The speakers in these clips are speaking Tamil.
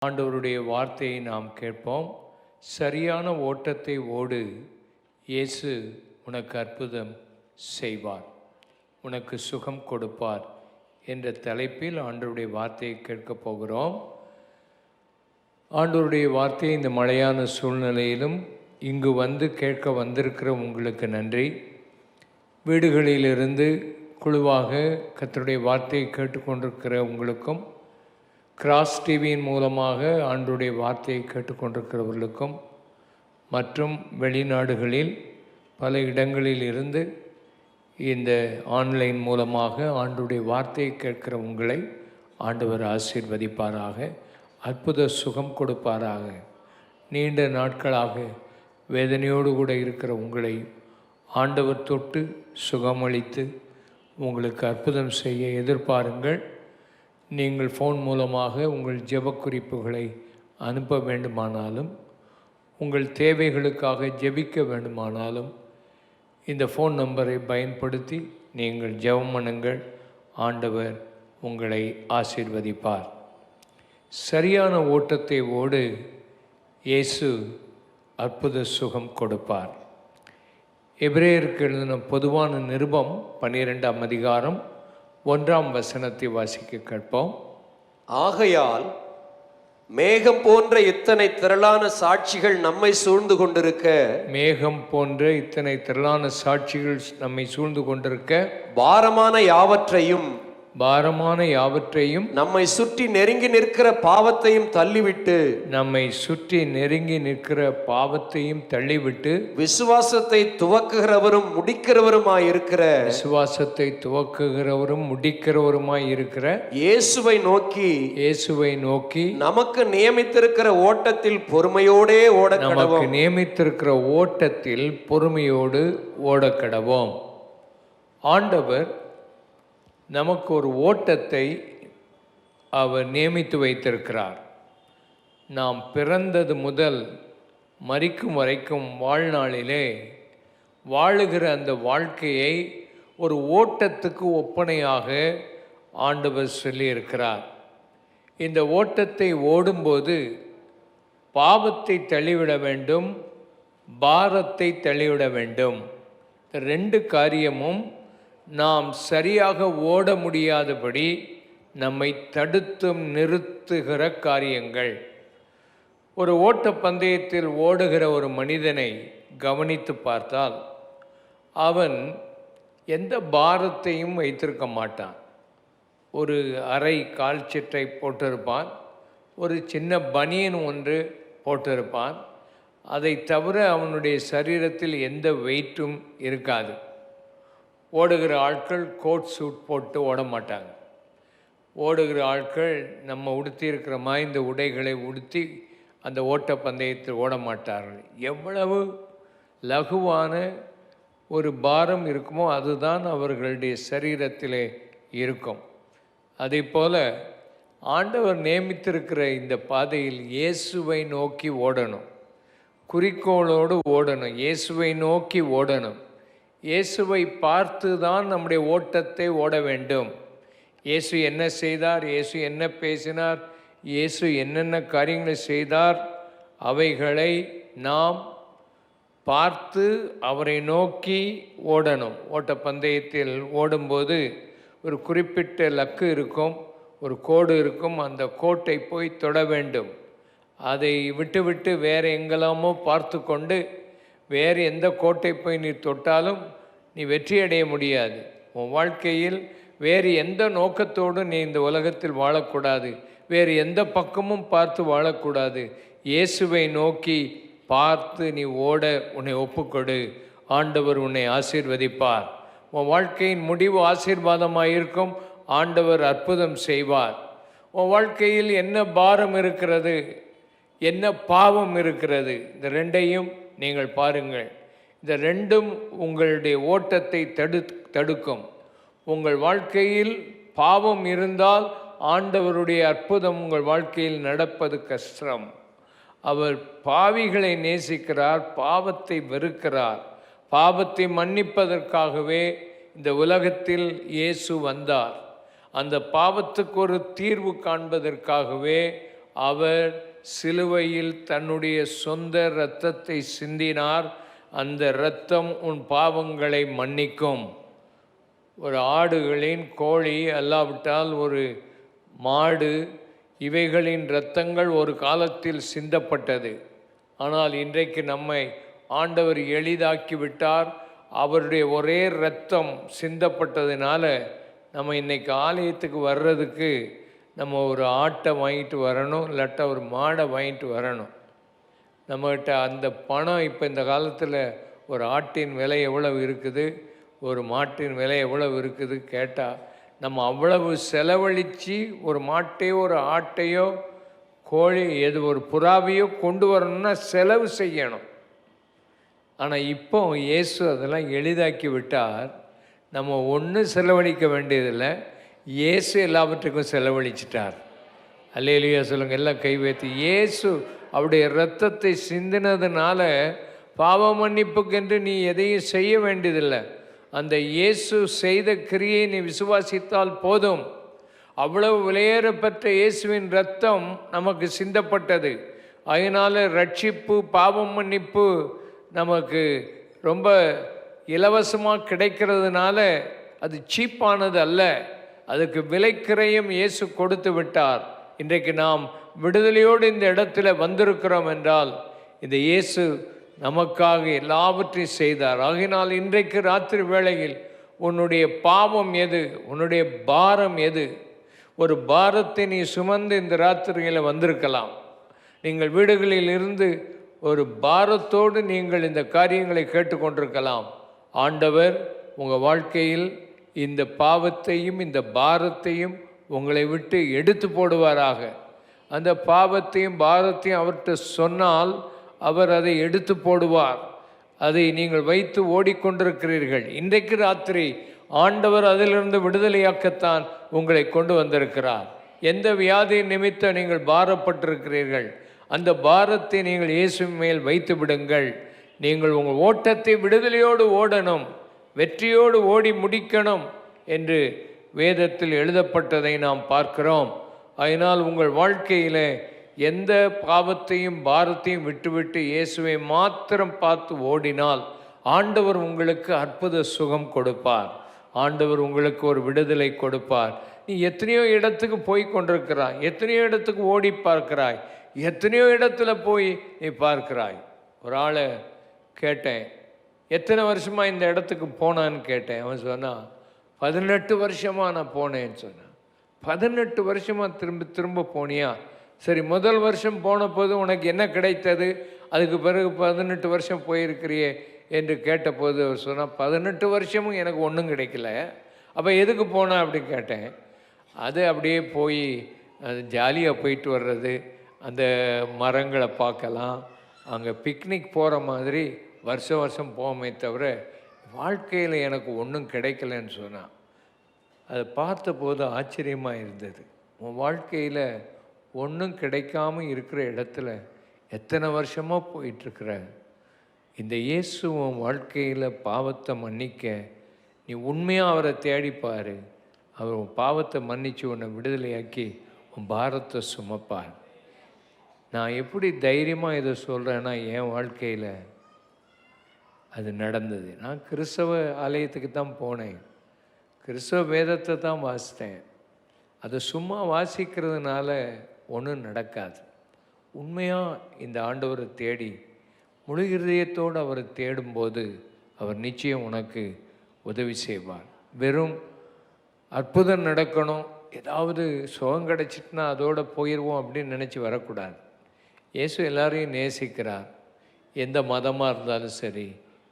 ஆண்டவருடைய வார்த்தையை நாம் கேட்போம். சரியான ஓட்டத்தை ஓடு, இயேசு உனக்கு அற்புதம் செய்வார், உனக்கு சுகம் கொடுப்பார் என்ற தலைப்பில் ஆண்டவருடைய வார்த்தையை கேட்கப் போகிறோம். ஆண்டவருடைய வார்த்தையை இந்த மழையான சூழ்நிலையிலும் இங்கு வந்து கேட்க வந்திருக்கிற உங்களுக்கு நன்றி. வீடுகளிலிருந்து குழுவாக கர்த்தருடைய வார்த்தையை கேட்டுக்கொண்டிருக்கிற உங்களுக்கும், கிராஸ் டிவியின் மூலமாக ஆண்டவருடைய வார்த்தையை கேட்டுக்கொண்டிருக்கிறவர்களுக்கும், மற்றும் வெளிநாடுகளில் பல இடங்களில் இருந்து இந்த ஆன்லைன் மூலமாக ஆண்டவருடைய வார்த்தையை கேட்கிற உங்களை ஆண்டவர் ஆசீர்வதிப்பாராக, அற்புத சுகம் கொடுப்பாராக. நீண்ட நாட்களாக வேதனையோடு கூட இருக்கிற உங்களை ஆண்டவர் தொட்டு சுகமளித்து உங்களுக்கு அற்புதம் செய்ய எதிர்பாருங்கள். நீங்கள் ஃபோன் மூலமாக உங்கள் ஜெப குறிப்புகளை அனுப்ப வேண்டுமானாலும், உங்கள் தேவைகளுக்காக ஜெபிக்க வேண்டுமானாலும் இந்த ஃபோன் நம்பரை பயன்படுத்தி நீங்கள் ஜெபம் பண்ணுங்கள். ஆண்டவர் உங்களை ஆசீர்வதிப்பார். சரியான ஓட்டத்தை ஓடு, இயேசு அற்புத சுகம் கொடுப்பார். எபிரேயருக்கு எழுதின பொதுவான நிருபம் 12ஆம் அதிகாரம் 1ஆம் வசனத்தை வாசிக்க கேட்போம். ஆகையால் மேகம் போன்ற இத்தனை திரளான சாட்சிகள் நம்மை சூழ்ந்து கொண்டிருக்க, மேகம் போன்ற இத்தனை திரளான சாட்சிகள் நம்மை சூழ்ந்து கொண்டிருக்க, பாரமான யாவற்றையும் நம்மை சுற்றி நெருங்கி நிற்கிற பாவத்தையும் தள்ளிவிட்டு, விசுவாசத்தை துவக்குகிறவரும் முடிக்கிறவருமாய் இருக்கிற இயேசுவை நோக்கி நமக்கு நியமித்திருக்கிற ஓட்டத்தில் பொறுமையோடு ஓடக்கடவோம். ஆண்டவர் நமக்கு ஒரு ஓட்டத்தை அவர் நியமித்து வைத்திருக்கிறார். நாம் பிறந்தது முதல் மரிக்கும் வரைக்கும் வாழ்நாளிலே வாழுகிற அந்த வாழ்க்கையை ஒரு ஓட்டத்துக்கு ஒப்பனையாக ஆண்டவர் சொல்லியிருக்கிறார். இந்த ஓட்டத்தை ஓடும்போது பாவத்தை தள்ளிவிட வேண்டும், பாரத்தை தள்ளிவிட வேண்டும். ரெண்டு காரியமும் நாம் சரியாக ஓட முடியாதபடி நம்மை தடுத்தும் நிறுத்துகிற காரியங்கள். ஒரு ஓட்ட பந்தயத்தில் ஓடுகிற ஒரு மனிதனை கவனித்து பார்த்தால் அவன் எந்த பாரத்தையும் வைத்திருக்க மாட்டான். ஒரு அரை கால் சட்டை போட்டிருப்பான், ஒரு சின்ன பனியன் ஒன்று போட்டிருப்பான். அதை தவிர அவனுடைய சரீரத்தில் எந்த வெயிட்டும் இருக்காது. ஓடுகிற ஆட்கள் கோட் சூட் போட்டு ஓட மாட்டாங்க. ஓடுகிற ஆட்கள் நம்ம உடுத்தியிருக்கிற இந்த உடைகளை உடுத்தி அந்த ஓட்ட பந்தயத்தில் ஓட மாட்டார்கள். எவ்வளவு லகுவான ஒரு பாரம் இருக்குமோ அதுதான் அவர்களுடைய சரீரத்திலே இருக்கும். அதே போல் ஆண்டவர் நியமித்திருக்கிற இந்த பாதையில் இயேசுவை நோக்கி ஓடணும், குறிக்கோளோடு ஓடணும், இயேசுவை நோக்கி ஓடணும். இயேசுவை பார்த்து தான் நம்முடைய ஓட்டத்தை ஓட வேண்டும். இயேசு என்ன செய்தார், இயேசு என்ன பேசினார், இயேசு என்னென்ன காரியங்களை செய்தார், அவைகளை நாம் பார்த்து அவரை நோக்கி ஓடணும். ஓட்ட பந்தயத்தில் ஓடும்போது ஒரு குறிப்பிட்ட லக்கு இருக்கும், ஒரு கோடு இருக்கும். அந்த கோட்டை போய் தொட வேண்டும். அதை விட்டு வேறு எங்கெல்லாமோ பார்த்து கொண்டு வேறு எந்த கோட்டை போய் நீ தொட்டாலும் நீ வெற்றி அடைய முடியாது. உன் வாழ்க்கையில் வேறு எந்த நோக்கத்தோடு நீ இந்த உலகத்தில் வாழக்கூடாது, வேறு எந்த பக்கமும் பார்த்து வாழக்கூடாது. இயேசுவை நோக்கி பார்த்து நீ ஓட உன்னை ஒப்புக்கொடு. ஆண்டவர் உன்னை ஆசீர்வதிப்பார். உன் வாழ்க்கையின் முடிவு ஆசீர்வாதமாக இருக்கும். ஆண்டவர் அற்புதம் செய்வார். உன் வாழ்க்கையில் என்ன பாரம் இருக்கிறது, என்ன பாவம் இருக்கிறது, இந்த ரெண்டையும் நீங்கள் பாருங்கள். இந்த ரெண்டும் உங்களுடைய ஓட்டத்தை தடுக்கும். உங்கள் வாழ்க்கையில் பாவம் இருந்தால் ஆண்டவருடைய அற்புதம் உங்கள் வாழ்க்கையில் நடப்பது கஷ்டம். அவர் பாவிகளை நேசிக்கிறார், பாவத்தை வெறுக்கிறார். பாவத்தை மன்னிப்பதற்காகவே இந்த உலகத்தில் இயேசு வந்தார். அந்த பாவத்துக்கு ஒரு தீர்வு காண்பதற்காகவே அவர் சிலுவையில் தன்னுடைய சொந்த இரத்தத்தை சிந்தினார். அந்த இரத்தம் உன் பாவங்களை மன்னிக்கும். ஒரு ஆடுகளின், கோழி அல்லாவிட்டால் ஒரு மாடு, இவைகளின் இரத்தங்கள் ஒரு காலத்தில் சிந்தப்பட்டது. ஆனால் இன்றைக்கு நம்மை ஆண்டவர் எளிதாக்கி விட்டார். அவருடைய ஒரே இரத்தம் சிந்தப்பட்டதுனால நம்ம இன்றைக்கி ஆலயத்துக்கு வர்றதுக்கு நம்ம ஒரு ஆட்டை வாங்கிட்டு வரணும், இல்லாட்டா ஒரு மாடை வாங்கிட்டு வரணும். நம்மகிட்ட அந்த பணம் இப்போ இந்த காலத்தில் ஒரு ஆட்டின் விலை எவ்வளவு இருக்குது, ஒரு மாட்டின் விலை எவ்வளவு இருக்குது கேட்டால் நம்ம அவ்வளவு செலவழித்து ஒரு மாட்டையோ ஒரு ஆட்டையோ கோழி எது ஒரு புறாவையோ கொண்டு வரணும்னா செலவு செய்யணும். ஆனால் இப்போ இயேசு அதெல்லாம் எளிதாக்கி விட்டார். நம்ம ஒன்றும் செலவழிக்க வேண்டியதில்லை, இயேசு எல்லாவற்றுக்கும் செலவழிச்சிட்டார். அல்லேலூயா சொல்லுங்கள், எல்லாம் கை வைத்து. இயேசு அவருடைய இரத்தத்தை சிந்தினதுனால பாவ மன்னிப்புக்கென்று நீ எதையும் செய்ய வேண்டியதில்லை. அந்த இயேசு செய்த கிரியை நீ விசுவாசித்தால் போதும். அவ்வளவு விலையேறப்பட்ட இயேசுவின் இரத்தம் நமக்கு சிந்தப்பட்டது. அதனால் ரட்சிப்பு, பாவம் மன்னிப்பு நமக்கு ரொம்ப இலவசமாக கிடைக்கிறதுனால அது சீப்பானது அல்ல, அதுக்கு விலைக்கிரயம் இயேசு கொடுத்து விட்டார். இன்றைக்கு நாம் விடுதலையோடு இந்த இடத்துல வந்திருக்கிறோம் என்றால் இந்த இயேசு நமக்காக எல்லாவற்றையும் செய்தார். ஆகினால் இன்றைக்கு ராத்திரி வேளையில் உன்னுடைய பாவம் எது, உன்னுடைய பாரம் எது? ஒரு பாரத்தை நீ சுமந்து இந்த ராத்திரியில் வந்திருக்கலாம். நீங்கள் வீடுகளில் இருந்து ஒரு பாரத்தோடு நீங்கள் இந்த காரியங்களை கேட்டுக்கொண்டிருக்கலாம். ஆண்டவர் உங்கள் வாழ்க்கையில் இந்த பாவத்தையும் இந்த பாரத்தையும் உங்களை விட்டு எடுத்து போடுவாராக. அந்த பாவத்தையும் பாரத்தையும் அவர்கிட்ட சொன்னால் அவர் அதை எடுத்து போடுவார். அதை நீங்கள் வைத்து ஓடிக்கொண்டிருக்கிறீர்கள். இன்றைக்கு ராத்திரி ஆண்டவர் அதிலிருந்து விடுதலையாக்கத்தான் உங்களை கொண்டு வந்திருக்கிறார். எந்த வியாதியின் நிமித்தம் நீங்கள் பாரப்பட்டிருக்கிறீர்கள், அந்த பாரத்தை நீங்கள் இயேசு மேல் வைத்து விடுங்கள். நீங்கள் உங்கள் ஓட்டத்தை விடுதலையோடு ஓடணும், வெற்றியோடு ஓடி முடிக்கணும் என்று வேதத்தில் எழுதப்பட்டதை நாம் பார்க்கிறோம். அதனால் உங்கள் வாழ்க்கையில் எந்த பாவத்தையும் பாரத்தையும் விட்டுவிட்டு இயேசுவை மாத்திரம் பார்த்து ஓடினால் ஆண்டவர் உங்களுக்கு அற்புத சுகம் கொடுப்பார். ஆண்டவர் உங்களுக்கு ஒரு விடுதலை கொடுப்பார். நீ எத்தனையோ இடத்துக்கு போய் கொண்டிருக்கிறாய், எத்தனையோ இடத்துக்கு ஓடி பார்க்கிறாய், எத்தனையோ இடத்துல போய் நீ பார்க்கிறாய். ஒரு ஆளை கேட்டேன், எத்தனை வருஷமாக இந்த இடத்துக்கு போனான்னு கேட்டேன். அவன் சொன்னான், 18 வருஷமாக நான் போனேன்னு சொன்னான். 18 வருஷமாக திரும்ப திரும்ப போனியா? சரி, முதல் வருஷம் போன போது உனக்கு என்ன கிடைத்தது? அதுக்கு பிறகு 18 வருஷம் போயிருக்கிறியே என்று கேட்டபோது அவர் சொன்னால், 18 வருஷமும் எனக்கு ஒன்றும் கிடைக்கல, அப்போ எதுக்கு போனா அப்படின்னு கேட்டேன். அது அப்படியே போய் அது ஜாலியாக போயிட்டு வர்றது, அந்த மரங்களை பார்க்கலாம், அங்கே பிக்னிக் போகிற மாதிரி வருஷம் வருஷம் போவோமே தவிர வாழ்க்கையில் எனக்கு ஒன்றும் கிடைக்கலன்னு சொன்னான். அதை பார்த்தபோது ஆச்சரியமாக இருந்தது. உன் வாழ்க்கையில் ஒன்றும் கிடைக்காம இருக்கிற இடத்துல எத்தனை வருஷமாக போயிட்டுருக்குற? இந்த இயேசு உன் வாழ்க்கையில் பாவத்தை மன்னிக்க நீ உண்மையாக அவரை தேடிப்பார். அவர் உன் பாவத்தை மன்னித்து உன்னை விடுதலையாக்கி உன் பாரத்தை சுமப்பார். நான் எப்படி தைரியமாக இதை சொல்கிறேன்னா, என் வாழ்க்கையில் அது நடந்தது. நான் கிறிஸ்தவ ஆலயத்துக்கு தான் போனேன், கிறிஸ்தவ வேதத்தை தான் வாசித்தேன். அதை சும்மா வாசிக்கிறதுனால ஒன்றும் நடக்காது. உண்மையாக இந்த ஆண்டவரை தேடி முழு இருதயத்தோடு அவரை தேடும்போது அவர் நிச்சயம் உனக்கு உதவி செய்வார். வெறும் அற்புதம் நடக்கணும், ஏதாவது சுகம் கிடச்சிட்டுனா அதோடு போயிடுவோம் அப்படின்னு நினச்சி வரக்கூடாது. இயேசு எல்லாரையும் நேசிக்கிறார். எந்த மதமாக இருந்தாலும் சரி,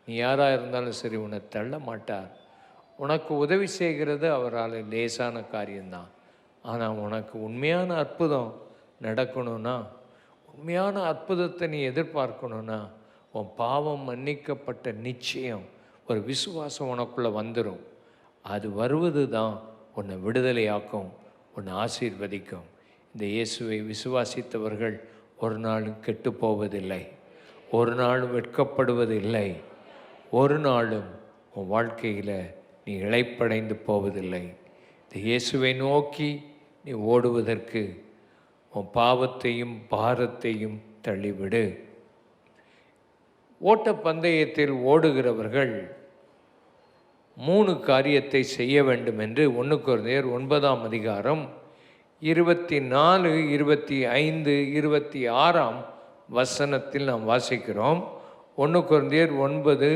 நீ யாராக இருந்தாலும் சரி, உன்னை தள்ள மாட்டார். உனக்கு உதவி செய்கிறது அவரால் லேசான காரியம்தான். ஆனால் உனக்கு உண்மையான அற்புதம் நடக்கணும்னா, உண்மையான அற்புதத்தை நீ எதிர்பார்க்கணுன்னா, உன் பாவம் மன்னிக்கப்பட்ட நிச்சயம் ஒரு விசுவாசம் உனக்குள்ளே வந்துடும். அது வருவது தான் உன்னை விடுதலையாக்கும், உன்னை ஆசீர்வதிக்கும். இந்த இயேசுவை விசுவாசித்தவர்கள் ஒரு நாளும் கெட்டு போவதில்லை, ஒரு நாளும் வெட்கப்படுவதில்லை, ஒரு நாளும் உன் வாழ்க்கையில் நீ இளைப்படைந்து போவதில்லை. இந்த இயேசுவை நோக்கி நீ ஓடுவதற்கு உன் பாவத்தையும் பாரத்தையும் தள்ளிவிடு. ஓட்டப்பந்தயத்தில் ஓடுகிறவர்கள் 3 காரியத்தை செய்ய வேண்டும் என்று 1 கொரிந்தியர் 9ஆம் அதிகாரம் 24, 25, 26ஆம் வசனத்தில் நாம் வாசிக்கிறோம். 1 கொரிந்தியர் 9,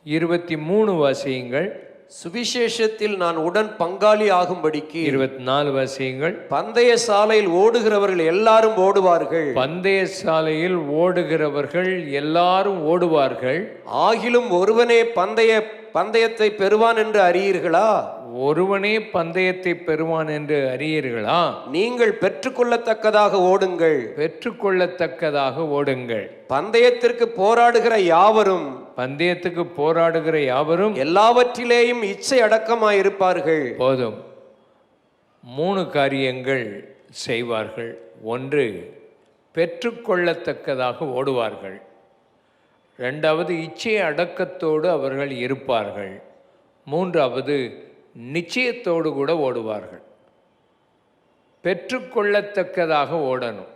23 வாசியுங்கள். சுவிசேஷத்தில் நான் உடன் பங்காளி ஆகும்படிக்கு 24 வாசியுங்கள். பந்தய சாலையில் ஓடுகிறவர்கள் எல்லாரும் ஓடுவார்கள். பந்தய சாலையில் ஓடுகிறவர்கள் எல்லாரும் ஓடுவார்கள். ஆகிலும் ஒருவனே பந்தயத்தை பெறுவான் என்று அறியீர்களா? ஒருவனே பந்தயத்தை பெறுவான் என்று அறியீர்களா? நீங்கள் பெற்றுக்கொள்ளத்தக்கதாக ஓடுங்கள். பெற்றுக்கொள்ளத்தக்கதாக ஓடுங்கள். பந்தயத்திற்கு போராடுகிற யாவரும் எல்லாவற்றிலேயும் இச்சை அடக்கமாயிருப்பார்கள். போதும். 3 காரியங்கள் செய்வார்கள். 1, பெற்றுக்கொள்ளத்தக்கதாக ஓடுவார்கள். 2வது, இச்சை அடக்கத்தோடு அவர்கள் இருப்பார்கள். 3வது, நிச்சயத்தோடு கூட ஓடுவார்கள். பெற்றுக்கொள்ளத்தக்கதாக ஓடணும்.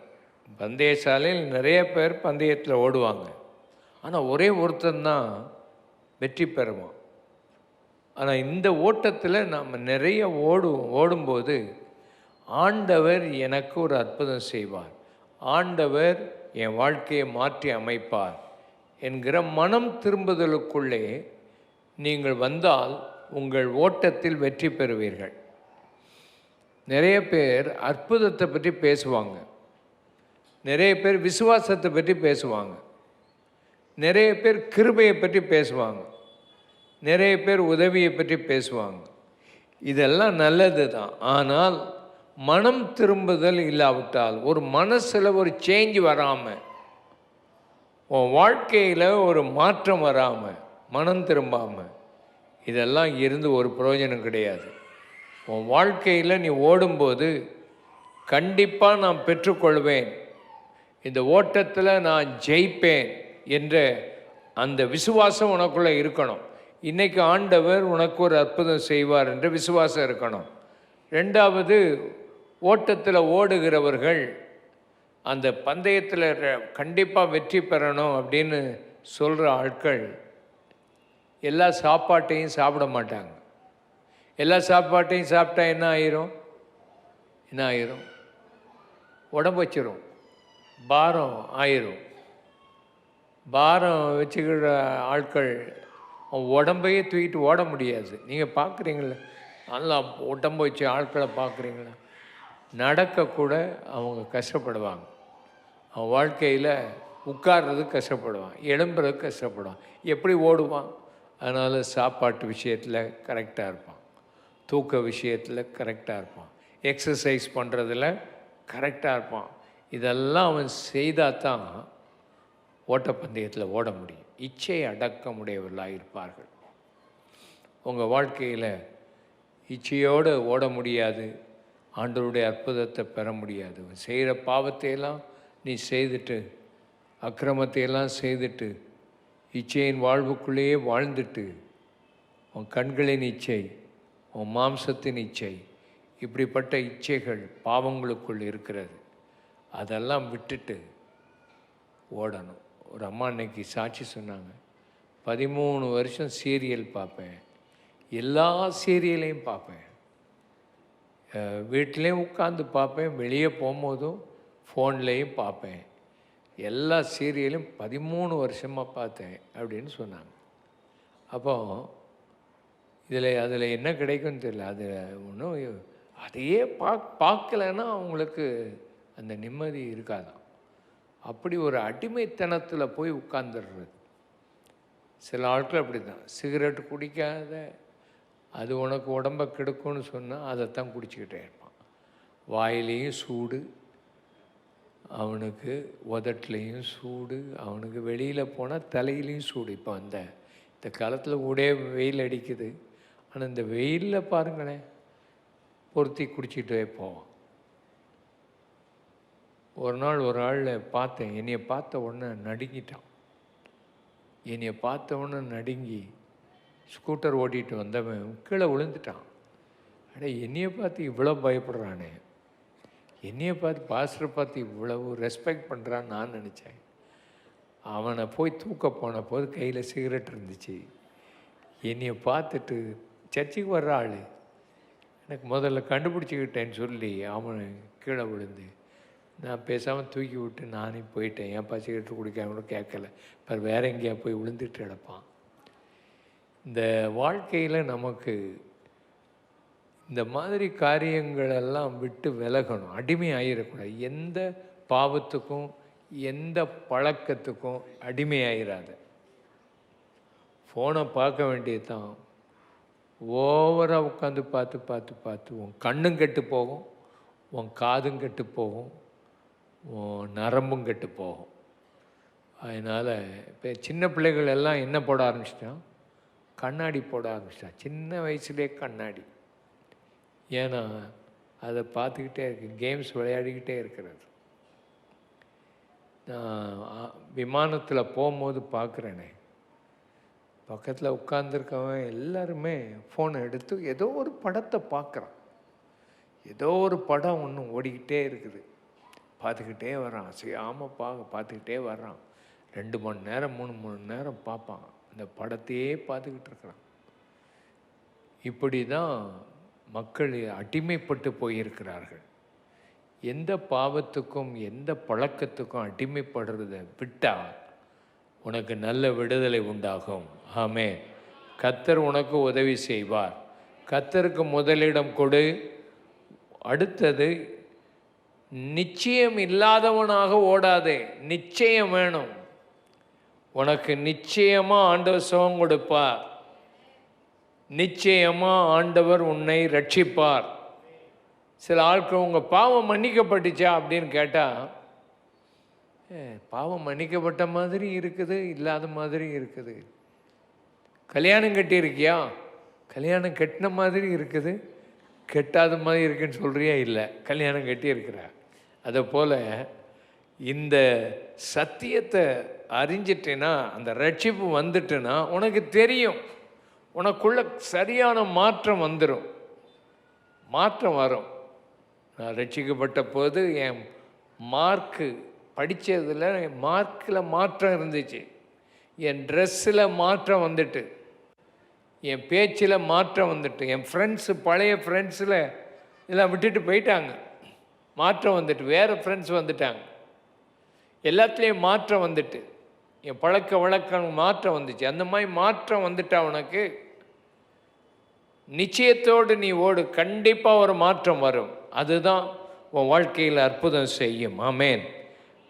பந்தய சாலையில் நிறைய பேர் பந்தயத்தில் ஓடுவாங்க. ஆனால் ஒரே ஒருத்தந்தான் வெற்றி பெறுவான். ஆனால் இந்த ஓட்டத்தில் நாம் நிறைய ஓடும்போது ஆண்டவர் எனக்கு ஒரு அற்புதம் செய்வார், ஆண்டவர் என் வாழ்க்கையை மாற்றி அமைப்பார் என்கிற மனம் திரும்புதலுக்குள்ளே நீங்கள் வந்தால் உங்கள் ஓட்டத்தில் வெற்றி பெறுவீர்கள். நிறைய பேர் அற்புதத்தை பற்றி பேசுவாங்க, நிறைய பேர் விசுவாசத்தை பற்றி பேசுவாங்க, நிறைய பேர் கிருபையை பற்றி பேசுவாங்க, நிறைய பேர் உதவியை பற்றி பேசுவாங்க. இதெல்லாம் நல்லது தான். ஆனால் மனம் திரும்புதல் இல்லாவிட்டால், ஒரு மனசில் ஒரு சேஞ்ச் வராமல், உன் வாழ்க்கையில் ஒரு மாற்றம் வராமல், மனம் திரும்பாமல், இதெல்லாம் இருந்து ஒரு பிரயோஜனம் கிடையாது. உன் வாழ்க்கையில் நீ ஓடும்போது கண்டிப்பாக நான் பெற்றுக்கொள்வேன், இந்த ஓட்டத்தில் நான் ஜெயிப்பேன் என்ற அந்த விசுவாசம் உனக்குள்ளே இருக்கணும். இன்றைக்கி ஆண்டவர் உனக்கு ஒரு அற்புதம் செய்வார் என்ற விசுவாசம் இருக்கணும். 2வது, ஓட்டத்தில் ஓடுகிறவர்கள் அந்த பந்தயத்தில் கண்டிப்பாக வெற்றி பெறணும் அப்படின்னு சொல்கிற ஆட்கள் எல்லா சாப்பாட்டையும் சாப்பிட மாட்டாங்க. எல்லா சாப்பாட்டையும் சாப்பிட்டா என்ன ஆயிரும்? உடம்பு வச்சிரும், பாரம் ஆயிரும். பாரம் வச்சுக்கிற ஆட்கள் உடம்பையே தூக்கிட்டு ஓட முடியாது. நீங்கள் பார்க்குறீங்களா, நல்லா உடம்பு வச்ச ஆட்களை பார்க்குறீங்களா, நடக்கக்கூட அவங்க கஷ்டப்படுவாங்க. அவன் வாழ்க்கையில் உட்கார்றது கஷ்டப்படுவான், எழும்புறது கஷ்டப்படுவான். எப்படி ஓடுவான்? அதனால் சாப்பாட்டு விஷயத்தில் கரெக்டாக இருப்பான், தூக்க விஷயத்தில் கரெக்டாக இருப்பான், எக்ஸசைஸ் பண்ணுறதில் கரெக்டாக இருப்பான். இதெல்லாம் அவன் செய்தால் தான் ஓட்டப்பந்தயத்தில் ஓட முடியும். இச்சை அடக்கமுடையவர்களாக இருப்பார்கள். உங்கள் வாழ்க்கையில் இச்சையோடு ஓட முடியாது, ஆண்டவருடைய அற்புதத்தை பெற முடியாது. செய்கிற பாவத்தையெல்லாம் நீ செய்துட்டு, அக்கிரமத்தையெல்லாம் செய்துட்டு, இச்சையின் வாழ்வுக்குள்ளேயே வாழ்ந்துட்டு, உன் கண்களின் இச்சை, உன் மாம்சத்தின் இச்சை, இப்படிப்பட்ட இச்சைகள் பாவங்களுக்குள் இருக்கிறது. அதெல்லாம் விட்டுட்டு ஓடணும். ஒரு அம்மா அன்னைக்கு சாட்சி சொன்னாங்க, 13 வருஷம் சீரியல் பார்ப்பேன், எல்லா சீரியலையும் பார்ப்பேன், வீட்டிலையும் உட்காந்து பார்ப்பேன், வெளியே போகும்போதும் ஃபோன்லேயும் பார்ப்பேன், எல்லா சீரியலும் 13 வருஷமாக பார்த்தேன் அப்படின்னு சொன்னாங்க. அப்போ அதில் என்ன கிடைக்கும்னு தெரியல. அது ஒன்றும் அதையே பார்க்கலைன்னா அவங்களுக்கு அந்த நிம்மதி இருக்காதான். அப்படி ஒரு அடிமைத்தனத்தில் போய் உட்கார்ந்துடுறது. சில ஆட்கள் அப்படி தான், சிகரெட் குடிக்காத, அது உனக்கு உடம்பை கெடுக்கும்னு சொன்னால் அதைத்தான் குடிச்சிக்கிட்டே இருப்பான். வாயிலையும் சூடு, அவனுக்கு உதட்டுலேயும் சூடு, அவனுக்கு வெளியில் போனால் தலையிலையும் சூடு. இப்போ இந்த காலத்தில் ஊடே வெயில் அடிக்குது, ஆனால் இந்த வெயிலில் பாருங்களேன், பொருத்தி குடிச்சிட்டே போவான். ஒரு நாள் ஒரு ஆள் பார்த்தேன், என்னையை பார்த்த உடனே நடுங்கிட்டான். என்னையை பார்த்த உடனே நடுங்கி ஸ்கூட்டர் ஓட்டிகிட்டு வந்தவன் கீழே விழுந்துட்டான். அடே, என்னையை பார்த்து இவ்வளோ பயப்படுறானே, என்னைய பார்த்து பாஸ்டரை பார்த்து இவ்வளவு ரெஸ்பெக்ட் பண்ணுறான்னு நான் நினச்சேன். அவனை போய் தூக்க போன போது கையில் சிகரெட் இருந்துச்சு. என்னைய பார்த்துட்டு சர்ச்சுக்கு வர்ற ஆள் எனக்கு முதல்ல கண்டுபிடிச்சிக்கிட்டேன்னு சொல்லி அவனை கீழே விழுந்து நான் பேசாமல் தூக்கி விட்டு நானே போயிட்டேன். ஏன்ப்பா சிகரெட்டு குடிக்காம கூட கேட்கல. இப்போ வேறு எங்கேயா போய் விழுந்துட்டு கிடப்பான். இந்த வாழ்க்கையில் நமக்கு இந்த மாதிரி காரியங்களெல்லாம் விட்டு விலகணும். அடிமை ஆகிடக்கூடாது. எந்த பாவத்துக்கும் எந்த பழக்கத்துக்கும் அடிமை ஆகிடாத. ஃபோனை பார்க்க வேண்டியது தான். ஓவராக உட்காந்து பார்த்து பார்த்து பார்த்து உன் கண்ணும் கெட்டு போகும், உன் காதும் கெட்டு போகும், உன் நரம்பும் கெட்டு போகும். அதனால் இப்போ சின்ன பிள்ளைகள் எல்லாம் என்ன போட ஆரம்பிச்சிட்டான்? கண்ணாடி போட ஆரம்பிச்சிட்டான். சின்ன வயசுலேயே கண்ணாடி. ஏன்னா அதை பார்த்துக்கிட்டே இருக்கு, கேம்ஸ் விளையாடிக்கிட்டே இருக்கிறது. நான் விமானத்தில் போகும்போது பார்க்குறேனே, பக்கத்தில் உட்காந்துருக்கவன் எல்லாருமே ஃபோனை எடுத்து ஏதோ ஒரு படத்தை பார்க்குறான். ஏதோ ஒரு படம் ஒன்று ஓடிக்கிட்டே இருக்குது, பார்த்துக்கிட்டே வர்றான். செய்யாமல் பார்த்துக்கிட்டே வர்றான். 2 மணி நேரம் 3 மணி நேரம் பார்ப்பான். அந்த படத்தையே பார்த்துக்கிட்டு இருக்கிறான். இப்படி தான் மக்கள் அடிமைப்பட்டு போயிருக்கிறார்கள். எந்த பாவத்துக்கும் எந்த பழக்கத்துக்கும் அடிமைப்படுறத விட்டால் உனக்கு நல்ல விடுதலை உண்டாகும். ஆமென். கர்த்தர் உனக்கு உதவி செய்வார். கர்த்தருக்கு முதலிடம் கொடு. அடுத்தது, நிச்சயம் இல்லாதவனாக ஓடாதே. நிச்சயம் வேணும். உனக்கு நிச்சயமாக ஆண்டவர் சுகம் கொடுப்பார். நிச்சயமாக ஆண்டவர் உன்னை ரட்சிப்பார். சில ஆட்கள் உங்கள் பாவம் மன்னிக்கப்பட்டுச்சா அப்படின்னு கேட்டால், பாவம் மன்னிக்கப்பட்ட மாதிரி இருக்குது, இல்லாத மாதிரி இருக்குது. கல்யாணம் கட்டியிருக்கியா? கல்யாணம் கட்டின மாதிரி இருக்குது, கெட்டாத மாதிரி இருக்குன்னு சொல்கிறியா? இல்லை, கல்யாணம் கட்டியிருக்கிற. அதை போல் இந்த சத்தியத்தை அறிஞ்சிட்டேன்னா, அந்த ரட்சிப்பு வந்துட்டுன்னா உனக்கு தெரியும். உனக்குள்ள சரியான மாற்றம் வந்துடும். மாற்றம் வரும். நான் ரட்சிக்கப்பட்ட போது என் மார்க்கு படித்ததில் என் மார்க்கில் மாற்றம் இருந்துச்சு. என் ட்ரெஸ்ஸில் மாற்றம் வந்துட்டு, என் பேச்சில் மாற்றம் வந்துட்டு. என் ஃப்ரெண்ட்ஸு, பழைய ஃப்ரெண்ட்ஸில் எல்லாம் விட்டுட்டு போயிட்டாங்க. மாற்றம் வந்துட்டு, வேறு ஃப்ரெண்ட்ஸ் வந்துட்டாங்க. எல்லாத்துலேயும் மாற்றம் வந்துட்டு. என் பழக்க வழக்கம் மாற்றம் வந்துச்சு. அந்த மாதிரி மாற்றம் வந்துட்டா உனக்கு நிச்சயத்தோடு நீ ஓடு. கண்டிப்பாக ஒரு மாற்றம் வரும். அதுதான் உன் வாழ்க்கையில் அற்புதம் செய்யும். ஆமென்.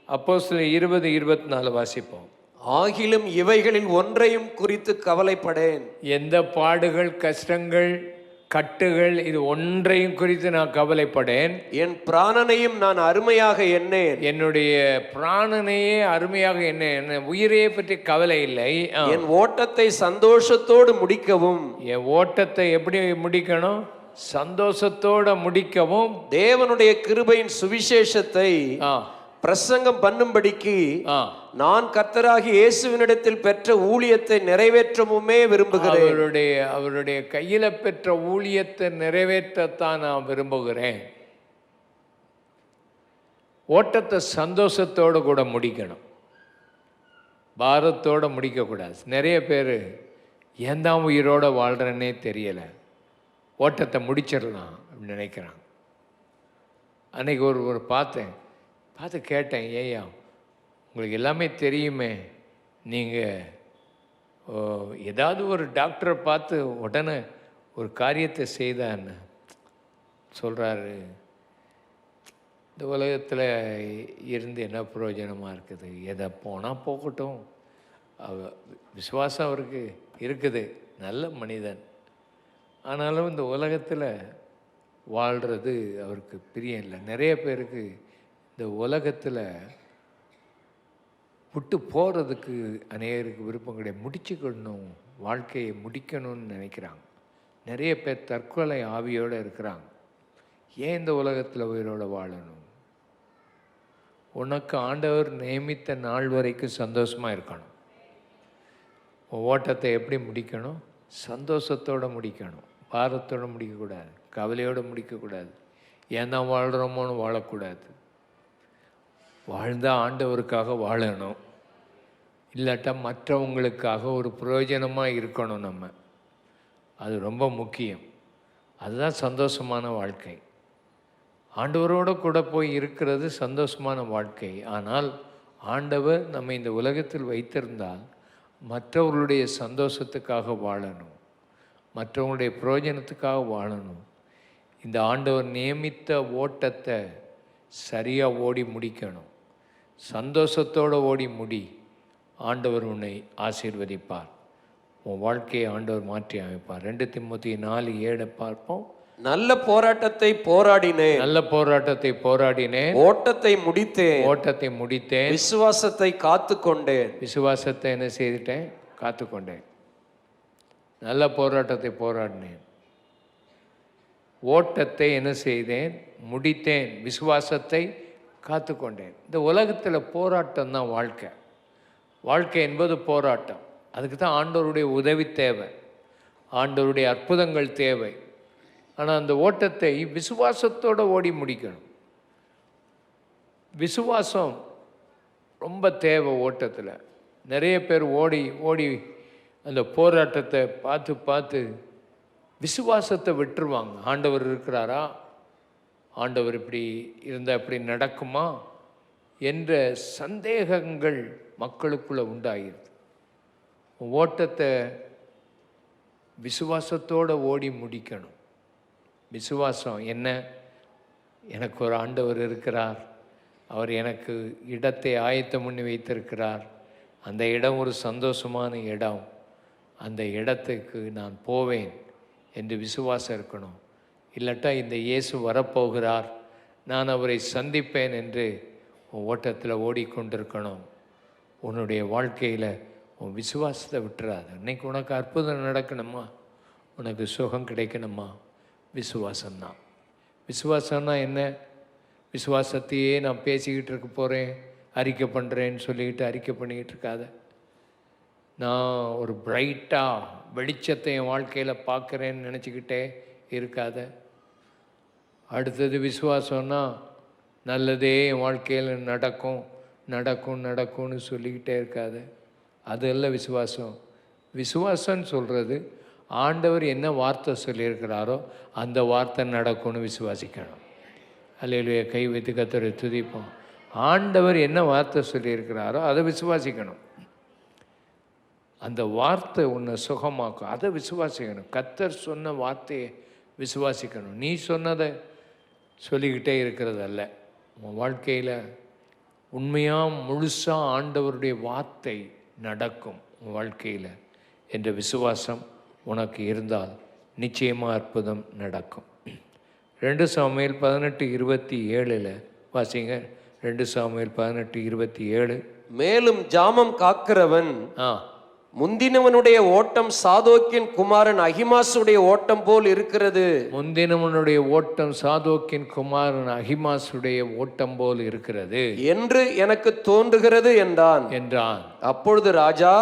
அப்போஸ்தலர் 20:24 வாசிப்போம். ஆகிலும் இவைகளில் ஒன்றையும் குறித்து கவலைப்படேன். எந்த பாடுகள், கஷ்டங்கள், கட்டுகள், இது ஒன்றையும் குறித்து நான் கவலைப்படேன். என் பிராணனையும் நான் அருமையாக எண்ணேன். என்னுடைய பிராணனையே அருமையாக என்ன உயிரையே பற்றி கவலை இல்லை. என் ஓட்டத்தை சந்தோஷத்தோடு முடிக்கவும். என் ஓட்டத்தை எப்படி முடிக்கணும்? சந்தோஷத்தோட முடிக்கவும். தேவனுடைய கிருபையின் சுவிசேஷத்தை பிரசங்கம் பண்ணும்படிக்கு நான் கர்த்தராகி இயேசுவினிடத்தில் பெற்ற ஊழியத்தை நிறைவேற்றவுமே விரும்புகிறேன். அவருடைய கையில பெற்ற ஊழியத்தை நிறைவேற்றத்தான் நான் விரும்புகிறேன். ஓட்டத்தை சந்தோஷத்தோடு கூட முடிக்கணும், பாரத்தோடு முடிக்கக்கூடாது. நிறைய பேர் ஏன் தான் உயிரோடு வாழ்கிறேன்னே தெரியலை, ஓட்டத்தை முடிச்சிடலாம் அப்படின்னு நினைக்கிறாங்க. அன்னைக்கு ஒரு பார்த்து கேட்டேன், ஏய்யா உங்களுக்கு எல்லாமே தெரியுமே, நீங்கள் ஏதாவது ஒரு டாக்டரை பார்த்து உடனே ஒரு காரியத்தை செய்தான்னு சொல்கிறாரு. இந்த உலகத்தில் இருந்து என்ன பிரயோஜனமாக இருக்குது? எதை போனால் போகட்டும், விசுவாசம் அவருக்கு இருக்குது, நல்ல மனிதன். ஆனாலும் இந்த உலகத்தில் வாழ்கிறது அவருக்கு பிரியம் இல்லை. நிறைய பேருக்கு இந்த உலகத்தில் விட்டு போகிறதுக்கு அநேகருக்கு விருப்பம் கிடையாது. முடிச்சுக்கணும், வாழ்க்கையை முடிக்கணும்னு நினைக்கிறாங்க. நிறைய பேர் தற்கொலை ஆவியோடு இருக்கிறாங்க. ஏன் இந்த உலகத்தில் உயிரோடு வாழணும்? உனக்கு ஆண்டவர் நியமித்த நாள் வரைக்கும் சந்தோஷமாக இருக்கணும். ஓட்டத்தை எப்படி முடிக்கணும்? சந்தோஷத்தோடு முடிக்கணும், பாரத்தோடு முடிக்கக்கூடாது, கவலையோடு முடிக்கக்கூடாது. ஏன் தான் வாழ்கிறோமோன்னு வாழக்கூடாது. வாழ்ந்தால் ஆண்டவருக்காக வாழணும், இல்லாட்டா மற்றவங்களுக்காக ஒரு பிரயோஜனமாக இருக்கணும். நம்ம அது ரொம்ப முக்கியம். அதுதான் சந்தோஷமான வாழ்க்கை. ஆண்டவரோடு கூட போய் இருக்கிறது சந்தோஷமான வாழ்க்கை. ஆனால் ஆண்டவர் நம்ம இந்த உலகத்தில் வைத்திருந்தால் மற்றவர்களுடைய சந்தோஷத்துக்காக வாழணும், மற்றவங்களுடைய பிரயோஜனத்துக்காக வாழணும். இந்த ஆண்டவர் நியமித்த ஓட்டத்தை சரியாக ஓடி முடிக்கணும். சந்தோஷத்தோடு ஓடி முடி. ஆண்டவர் உன்னை ஆசீர்வதிப்பார். உன் வாழ்க்கையை ஆண்டவர் மாற்றி அமைப்பார். 2 தீமோத்தேயு 4:7 பார்ப்போம். நல்ல போராட்டத்தை போராடினேன், நல்ல போராட்டத்தை போராடினேன், ஓட்டத்தை முடித்தேன், விசுவாசத்தை காத்து கொண்டேன். விசுவாசத்தை என்ன செய்துட்டேன்? காத்து கொண்டேன். நல்ல போராட்டத்தை போராடினேன், ஓட்டத்தை என்ன செய்தேன்? முடித்தேன், விசுவாசத்தை காத்து கொண்டேன். இந்த உலகத்தில் போராட்டம் தான் வாழ்க்கை. வாழ்க்கை என்பது போராட்டம். அதுக்கு தான் ஆண்டவருடைய உதவி தேவை, ஆண்டவருடைய அற்புதங்கள் தேவை. ஆனால் அந்த ஓட்டத்தை விசுவாசத்தோடு ஓடி முடிக்கணும். விசுவாசம் ரொம்ப தேவை ஓட்டத்தில். நிறைய பேர் ஓடி ஓடி அந்த போராட்டத்தை பார்த்து விசுவாசத்தை விட்டுருவாங்க. ஆண்டவர் இருக்கிறாரா, ஆண்டவர் இப்படி இருந்தால் இப்படி நடக்குமா என்ற சந்தேகங்கள் மக்களுக்குள்ளே உண்டாகிருது. ஓட்டத்தை விசுவாசத்தோடு ஓடி முடிக்கணும். விசுவாசம் என்ன? எனக்கு ஒரு ஆண்டவர் இருக்கிறார், அவர் எனக்கு இடத்தை ஆயத்தம் பண்ணி வைத்திருக்கிறார், அந்த இடம் ஒரு சந்தோஷமான இடம், அந்த இடத்துக்கு நான் போவேன் என்று விசுவாசம் இருக்கணும். இல்லாட்டா இந்த இயேசு வரப்போகிறார், நான் அவரை சந்திப்பேன் என்று உன் ஓட்டத்தில் ஓடிக்கொண்டிருக்கணும். உன்னுடைய வாழ்க்கையில் உன் விசுவாசத்தை விட்டுறாது. இன்றைக்கி உனக்கு அற்புதம் நடக்கணுமா, உனக்கு சுகம் கிடைக்கணுமா, விசுவாசம்தான். விசுவாசம்னா என்ன? விசுவாசத்தையே நான் பேசிக்கிட்டு இருக்க போகிறேன், அறிக்கை பண்ணுறேன்னு சொல்லிக்கிட்டு அறிக்கை பண்ணிக்கிட்டு இருக்காத. நான் ஒரு பிரைட்டாக வெளிச்சத்தை என் வாழ்க்கையில் பார்க்குறேன்னு நினச்சிக்கிட்டே இருக்காத. அடுத்தது விசுவாசம்னா நல்லதே என் வாழ்க்கையில் நடக்கும்னு சொல்லிக்கிட்டே இருக்காத. அதெல்லாம் விசுவாசம். விசுவாசம்னு சொல்கிறது ஆண்டவர் என்ன வார்த்தை சொல்லியிருக்கிறாரோ அந்த வார்த்தை நடக்கும்னு விசுவாசிக்கணும். அல்லேலூயா. கை வைத்து கர்த்தரை துதிப்போம். ஆண்டவர் என்ன வார்த்தை சொல்லியிருக்கிறாரோ அதை விசுவாசிக்கணும். அந்த வார்த்தை உன்னை சுகமாக்கும், அதை விசுவாசிக்கணும். கர்த்தர் சொன்ன வார்த்தையை விசுவாசிக்கணும். நீ சொன்னதை சொல்லிக்கிட்டே இருக்கிறதல்ல. உன் வாழ்க்கையில் உண்மையாக முழுசாக ஆண்டவருடைய வார்த்தை நடக்கும் உன் வாழ்க்கையில் என்ற விசுவாசம் உனக்கு இருந்தால் நிச்சயமாக அற்புதம் நடக்கும். 2 சாமுவேல் 18:27 வாசிங்க. 2 சாமுவேல் 18:27. மேலும் ஜாமம் காக்கிறவன் முந்தினவனுடைய ஓட்டம் சாதோக்கின் குமாரன் அகிமாசுடைய ஓட்டம் போல் இருக்கிறது. முந்தினவனுடைய ஓட்டம் சாதோக்கின் குமாரன் அகிமாசுடைய ஓட்டம் போல் இருக்கிறது என்று எனக்கு தோன்றுகிறது என்றான். அப்பொழுது ராஜா,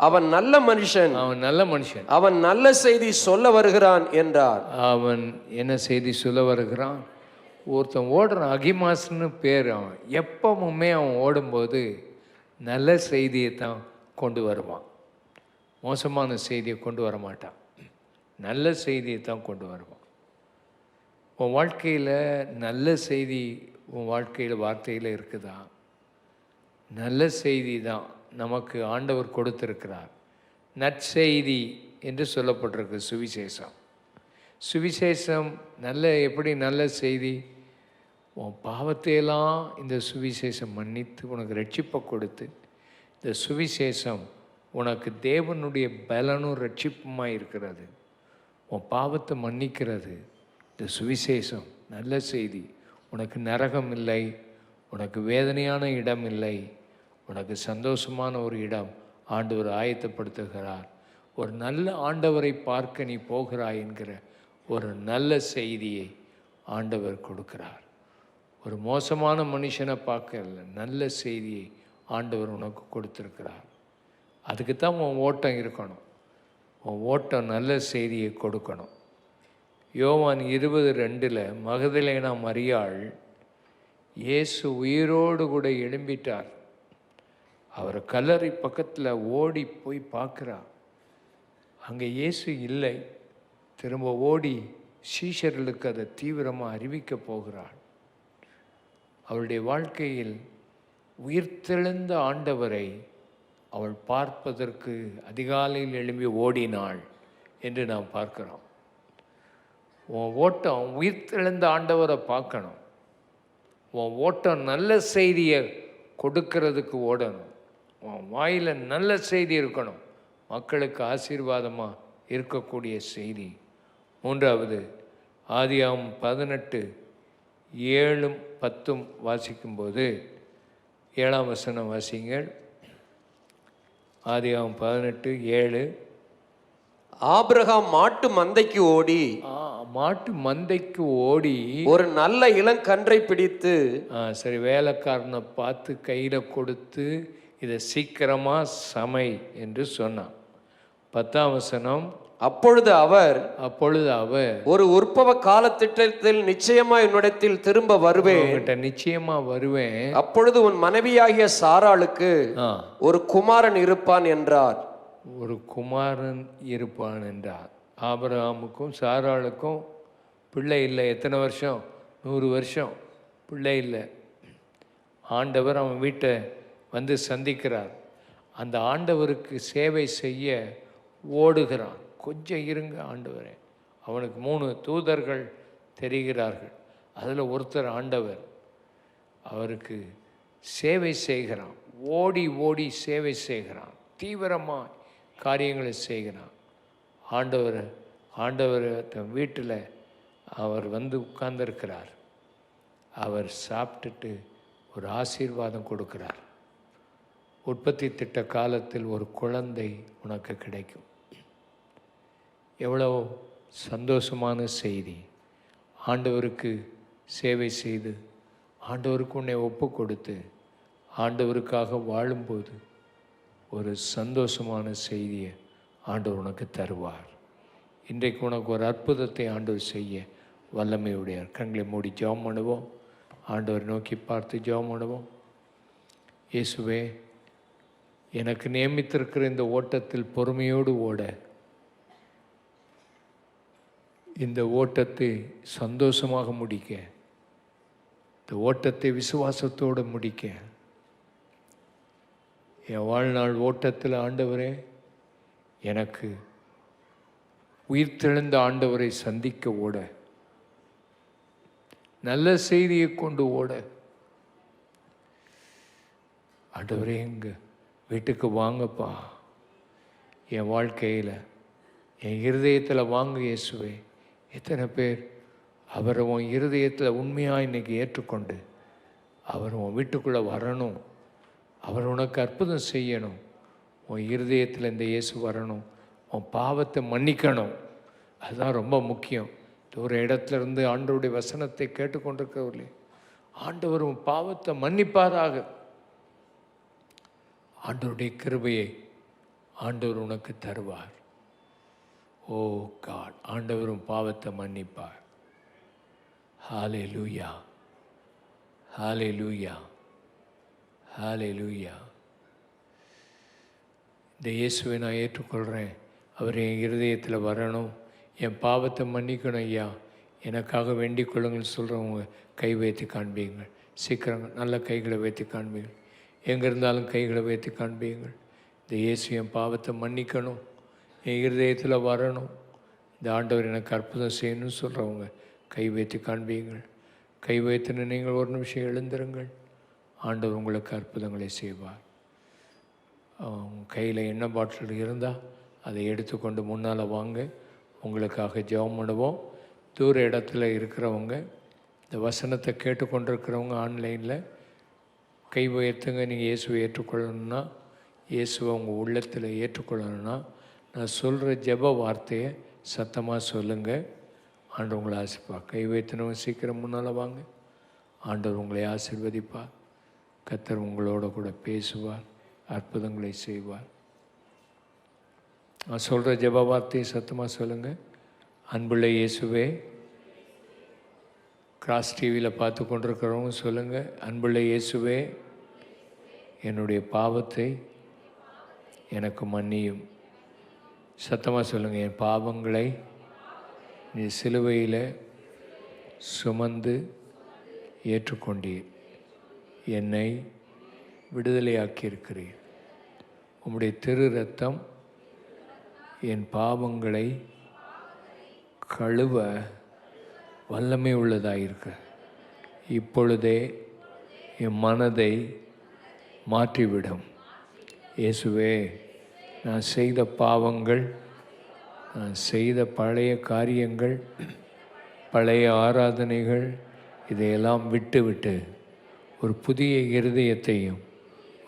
அவன் நல்ல மனுஷன், அவன் நல்ல செய்தி சொல்ல வருகிறான் என்றார். அவன் என்ன செய்தி சொல்ல வருகிறான்? ஒருத்தன் ஓடுறான், அகிமாஸ்னு பேர். அவன் எப்பவுமே அவன் ஓடும்போது நல்ல செய்தியை தான் கொண்டு வருவான், மோசமான செய்தியை கொண்டு வர மாட்டான். நல்ல செய்தியை தான் கொண்டு வருவான். உன் வாழ்க்கையில் நல்ல செய்தி உன் வாழ்க்கையில் வார்த்தையில் இருக்குதா? நல்ல செய்தி தான் நமக்கு ஆண்டவர் கொடுத்திருக்கிறார். நற்செய்தி என்று சொல்லப்பட்டிருக்கு சுவிசேஷம். சுவிசேஷம் எப்படி நல்ல செய்தி? உன் பாவத்தையெல்லாம் இந்த சுவிசேஷம் மன்னித்து உனக்கு ரட்சிப்பை கொடுத்து, இந்த சுவிசேஷம் உனக்கு தேவனுடைய பலனும் ரட்சிப்புமாக இருக்கிறது. உன் பாவத்தை மன்னிக்கிறது இந்த சுவிசேஷம். நல்ல செய்தி. உனக்கு நரகம் இல்லை, உனக்கு வேதனையான இடம் இல்லை, உனக்கு சந்தோஷமான ஒரு இடம் ஆண்டவர் ஆயத்தப்படுத்துகிறார். ஒரு நல்ல ஆண்டவரை பார்க்க நீ போகிறாய் என்கிற ஒரு நல்ல செய்தியை ஆண்டவர் கொடுக்கிறார். ஒரு மோசமான மனுஷனை பார்க்கல, நல்ல செய்தியை ஆண்டவர் உனக்கு கொடுத்துருக்கிறார். அதுக்கு தான் உன் ஓட்டம் இருக்கணும். உன் ஓட்டம் நல்ல செய்தியை கொடுக்கணும். யோவான் 20:2 மகதலேனா மரியாள் இயேசு உயிரோடு கூட எழும்பிட்டார், அவர் கல்லறை பக்கத்தில் ஓடி போய் பார்க்குறா. அங்கே இயேசு இல்லை. திரும்ப ஓடி சீஷர்களுக்கு அதை தீவிரமாக அறிவிக்க போகிறாள். அவளுடைய வாழ்க்கையில் உயிர்த்தெழுந்த ஆண்டவரை அவள் பார்ப்பதற்கு அதிகாலையில் எழும்பி ஓடினாள் என்று நாம் பார்க்கிறோம். உன் ஓட்டம் உயிர்த்தெழுந்த ஆண்டவரை பார்க்கணும். உன் ஓட்டம் நல்ல செய்தியை கொடுக்கறதுக்கு ஓடணும். உன் வாயில் நல்ல செய்தி இருக்கணும், மக்களுக்கு ஆசீர்வாதமாக இருக்கக்கூடிய செய்தி. மூன்றாவது, ஆதியாகமம் 18:7-10 வாசிக்கும்போது 7ஆம் வசனம் வாசிங்கள். ஆதியாகமம் 18:7. ஆபிரகாம் மாட்டு மந்தைக்கு ஓடி ஒரு நல்ல இளங்கன்றை பிடித்து, சரி, வேலைக்காரனை பார்த்து கையில் கொடுத்து இதை சீக்கிரமா சமை என்று சொன்னான். 10ஆம் வசனம். அப்பொழுது அவர் ஒரு உற்பவ காலத்திட்டத்தில் நிச்சயமா என்னிடத்தில் திரும்ப வருவேன், நிச்சயமா வருவேன், அப்பொழுது உன் மனைவியாகிய சாராளுக்கு ஒரு குமாரன் இருப்பான் என்றார். ஒரு குமாரன் இருப்பான் என்றார். ஆபிரகாமுக்கும் சாராளுக்கும் பிள்ளை இல்லை. எத்தனை வருஷம்? 100 வருஷம் பிள்ளை இல்லை. ஆண்டவர் அவன் வீட்டை வந்து சந்திக்கிறார். அந்த ஆண்டவருக்கு சேவை செய்ய ஓடுகிறான். கொஞ்சம் இருங்க ஆண்டவரே. அவனுக்கு 3 தூதர்கள் தெரிகிறார்கள். அதில் ஒருத்தர் ஆண்டவர். அவருக்கு சேவை செய்கிறான். ஓடி ஓடி சேவை செய்கிறான். தீவிரமாக காரியங்களை செய்கிறான். ஆண்டவர் தன் வீட்டில் அவர் வந்து உட்கார்ந்துருக்கிறார். அவர் சாப்பிட்டுட்டு ஒரு ஆசீர்வாதம் கொடுக்கிறார். உற்பத்தி திட்ட காலத்தில் ஒரு குழந்தை உனக்கு கிடைக்கும். எவ்வளோ சந்தோஷமான செய்தி! ஆண்டவருக்கு சேவை செய்து ஆண்டவருக்கு உன்னை ஒப்பு கொடுத்து ஆண்டவருக்காக வாழும்போது ஒரு சந்தோஷமான செய்தியை ஆண்டவர் உனக்கு தருவார். இன்றைக்கு உனக்கு ஒரு அற்புதத்தை ஆண்டவர் செய்ய வல்லமையுடையார். கண்களை மூடி ஜெபம் பண்ணுவோம். ஆண்டவர் நோக்கி பார்த்து ஜெபம் பண்ணுவோம். இயேசுவே, எனக்கு நியமித்திருக்கிற இந்த ஓட்டத்தில் பொறுமையோடு ஓட, இந்த ஓட்டத்தை சந்தோஷமாக முடிக்க, இந்த ஓட்டத்தை விசுவாசத்தோடு முடிக்க, என் வாழ்நாள் ஓட்டத்தில் ஆண்டவரே எனக்கு உயிர்த்தெழுந்த ஆண்டவரை சந்திக்க ஓட, நல்ல செய்தியை கொண்டு ஓட, ஆண்டவரே எங்கள் வீட்டுக்கு வாங்கப்பா, என் வாழ்க்கையில் என் இருதயத்தில் வாங்க இயேசுவே. எத்தனை பேர் அவரை உன் இருதயத்தில் உண்மையாக இன்றைக்கி ஏற்றுக்கொண்டு அவர் உன் வீட்டுக்குள்ளே வரணும், அவர் உனக்கு அற்புதம் செய்யணும், உன் இருதயத்தில் இந்த இயேசு வரணும், உன் பாவத்தை மன்னிக்கணும். அதுதான் ரொம்ப முக்கியம். ஒரு இடத்துல இருந்து ஆண்டவருடைய வசனத்தை கேட்டுக்கொண்டிருக்கவில்லை, ஆண்டவர் உன் பாவத்தை மன்னிப்பாராக. ஆண்டவருடைய கிருபையை ஆண்டவர் உனக்கு தருவார். ஓ காட், ஆண்டவர் உன் பாவத்தை மன்னிப்பார். ஹல்லேலூயா, ஹல்லேலூயா, ஹல்லேலூயா. இந்த இயேசுவை நான் ஏற்றுக்கொள்கிறேன், அவர் என் இருதயத்தில் வரணும், என் பாவத்தை மன்னிக்கணும் ஐயா, எனக்காக வேண்டிக் கொள்ளுங்கள்னு சொல்கிறவங்க கை வைத்து காண்பீங்கள். சீக்கிரம் நல்ல கைகளை வைத்து காண்பீங்கள். எங்கே இருந்தாலும் கைகளை வைத்து காண்பீங்கள். இந்த இயேசு என் பாவத்தை மன்னிக்கணும், என் இருதயத்தில் வரணும், இந்த ஆண்டவர் எனக்கு அற்புதம் செய்யணும்னு சொல்கிறவங்க கை வைத்து காண்பீங்கள். கை வைத்துன்னு நீங்கள் ஒரு நிமிஷம் எழுந்திருங்கள். ஆண்டவர் உங்களுக்கு அற்புதங்களை செய்வார். கையில் எண்ணெய் பாட்டில் இருந்தால் அதை எடுத்துக்கொண்டு முன்னால் வாங்க, உங்களுக்காக ஜெபம் பண்ணுவோம். தூர இடத்துல இருக்கிறவங்க, இந்த வசனத்தை கேட்டுக்கொண்டிருக்கிறவங்க ஆன்லைனில் கை உயர்த்துங்க. நீங்கள் இயேசுவை ஏற்றுக்கொள்ளணுன்னா, இயேசுவை உங்கள் உள்ளத்தில் ஏற்றுக்கொள்ளணுன்னா நான் சொல்கிற ஜெப வார்த்தையை சத்தமாக சொல்லுங்கள். ஆண்டவர் உங்களை ஆசீர்வார். கை வைத்தினவங்க சீக்கிரம் முன்னால் வாங்க. ஆண்டவர் உங்களை ஆசீர்வதிப்பார். கர்த்தர் உங்களோட கூட பேசுவார், அற்புதங்களை செய்வார். நான் சொல்கிற ஜெப வார்த்தையை சத்தமாக சொல்லுங்கள். அன்புள்ள இயேசுவே, கிராஸ் டிவியில் பார்த்து கொண்டிருக்கிறவங்க சொல்லுங்கள், அன்புள்ள இயேசுவே, என்னுடைய பாவத்தை எனக்கு மன்னியும். சத்தமாக சொல்லுங்கள், என் பாவங்களை நீ சிலுவையில் சுமந்து ஏற்றுக்கொண்டீர், என்னை விடுதலையாக்கியிருக்கிறீர். உம்முடைய திரு ரத்தம் என் பாவங்களை கழுவ வல்லமை உள்ளதாயிருக்கு. இப்பொழுதே என் மனதை மாற்றிவிடும். இயேசுவே, நான் செய்த பாவங்கள், நான் செய்த பழைய காரியங்கள், பழைய ஆராதனைகள், இதையெல்லாம் விட்டு ஒரு புதிய இருதயத்தையும்,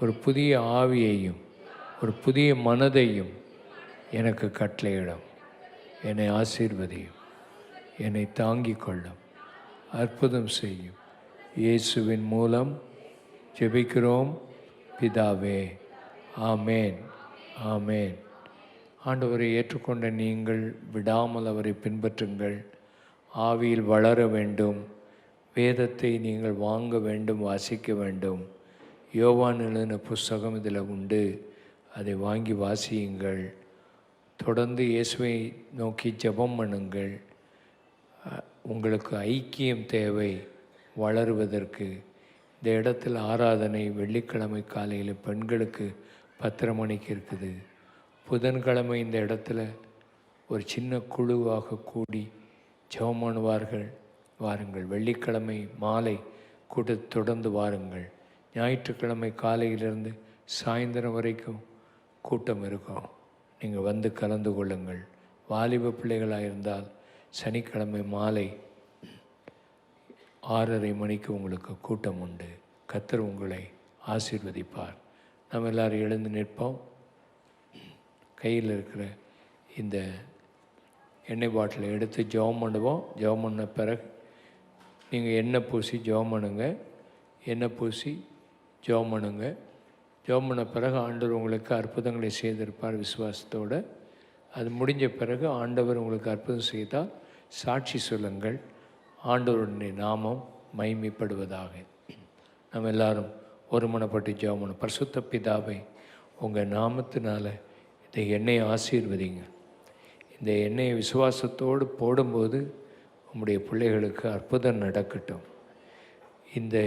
ஒரு புதிய ஆவியையும், ஒரு புதிய மனதையும் எனக்கு கட்டளையிடும். என்னை ஆசீர்வதியும், என்னை தாங்கிக் கொள்ளும், அற்புதம் செய்யும். இயேசுவின் மூலம் ஜெபிக்கிறோம் பிதாவே, ஆமேன், ஆமேன். ஆண்டவரை ஏற்றுக்கொண்ட நீங்கள் விடாமல் அவரை பின்பற்றுங்கள். ஆவியில் வளர வேண்டும். வேதத்தை நீங்கள் வாங்க வேண்டும், வாசிக்க வேண்டும். யோவான் எழுதின புஸ்தகம் இதில் உண்டு, அதை வாங்கி வாசியுங்கள். தொடர்ந்து இயேசுவை நோக்கி ஜெபம் பண்ணுங்கள். உங்களுக்கு ஐக்கியம் தேவை வளருவதற்கு. இந்த இடத்துல ஆராதனை வெள்ளிக்கிழமை காலையில் பெண்களுக்கு 10:30 மணிக்கு இருக்குது. புதன்கிழமை இந்த இடத்துல ஒரு சின்ன குழுவாக கூடி ஜெபம் பண்ணுவார்கள். வாருங்கள். வெள்ளிக்கிழமை மாலை கூட்டத்தை தொடர்ந்து வாருங்கள். ஞாயிற்றுக்கிழமை காலையிலிருந்து சாயந்தரம் வரைக்கும் கூட்டம் இருக்கும். நீங்கள் வந்து கலந்து கொள்ளுங்கள். வாலிப பிள்ளைகளாக இருந்தால் சனிக்கிழமை மாலை 6:30 மணிக்கு உங்களுக்கு கூட்டம் உண்டு. கர்த்தர் உங்களை ஆசீர்வதிப்பார். நம்ம எல்லோரும் எழுந்து நிற்போம். கையில் இருக்கிற இந்த எண்ணெய் பாட்டிலை எடுத்து ஜெபம் பண்ணுவோம். ஜெபம் பண்ண பிறகு நீங்கள் எண்ணெய் பூசி ஜெபம் பண்ணுங்க. எண்ணெய் பூசி ஜெபம் பண்ணுங்க. ஜெபம் பண்ண பிறகு ஆண்டவர் உங்களுக்கு அற்புதங்களை செய்திருப்பார் விசுவாசத்தோடு. அது முடிஞ்ச பிறகு ஆண்டவர் உங்களுக்கு அற்புதம் செய்தால் சாட்சி சொல்லுங்கள். ஆண்டவருடைய நாமம் மகிமைப்படுவதாக. நம்ம எல்லாரும் ஒருமனப்பட்டு ஜெபம் பண்ணணும். பரிசுத்த பிதாவை, உங்கள் நாமத்தினால இந்த எண்ணெயை ஆசீர்வதிங்க. இந்த எண்ணெயை விசுவாசத்தோடு போடும்போது உங்களுடைய பிள்ளைகளுக்கு அற்புதம் நடக்கட்டும். இந்த